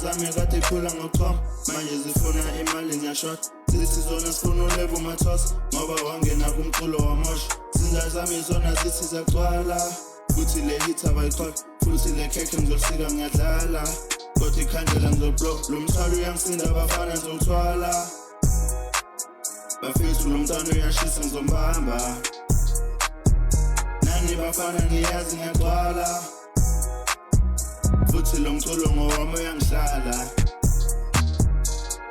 zami kade khula ngochoma manje zifuna imali ngiyashota zithi zona sifuna uleva umathos ngoba wangena kumculo wamosha zinja zami zona zithi ziyagcwala futhi le hit abayikhola futhi le keke ngizosika ngiyadlala kodwa ikhandlela ngizoblow lo mthwalo uyangisinda abafana ngizowuthwala bafethu lo mntwana uyashisa ngizombamba nani bafana ngiyazi ngiyagcwala futhi lo mculo ngowami uyangihlala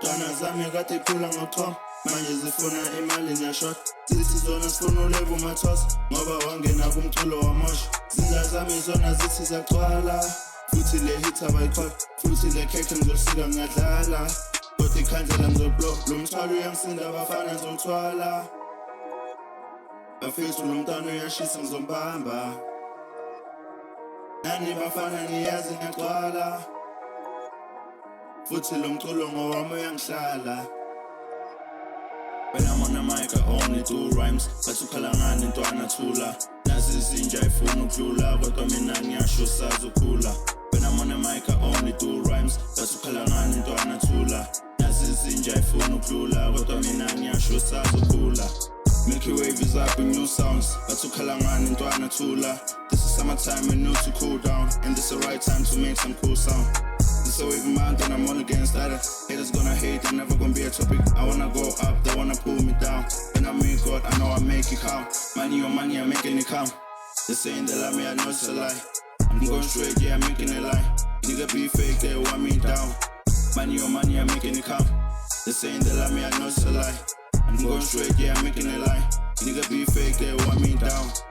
Dwana zami kade khula ngochoma manje zifuna imali ngiyashota zithi zona sifuna uleva umathos ngoba wangena kumculo wamosha zinja zami zona zithi ziyagcwala futhi le hit abayikhola futhi le keke ngizosika ngiyadlala kodwa ikhandlela ngizoblow lo mthwalo uyangisinda abafana ngizowuthwala bafethu lo mntwana uyashisa ngizombamba nani bafana ngiyazi ngiyagcwala futhi lo mculo ngowami uyangihlala When I'm on the mic I only do rhymes bathi ukhala ngani ntwana thula nazi izinja ifuna ukudlula kodwa mina ngiyasho sazokhula When I'm on the mic I only do rhymes bathi ukhala ngani ntwana thula nazi izinja ifuna ukudlula kodwa mina ngiyasho sazokhula Milky Wave is up with new sounds bathi ukhala ngani ntwana thula This is summertime and new to cool down and this is the right time to make some cool sound This a wave of mine, then I'm on against that Haters gonna hate, they're never gonna be a topic I wanna go up, they wanna pull me down When I meet God, I know I make it count Money on money, I'm making it count They're saying they love me, I know it's a lie I'm going straight, yeah, I'm making it lie Nigga be fake, they want me down Money on money, I'm making it count They're saying they love me, I know it's a lie I'm going straight, yeah, I'm making it lie Nigga be fake, they want me down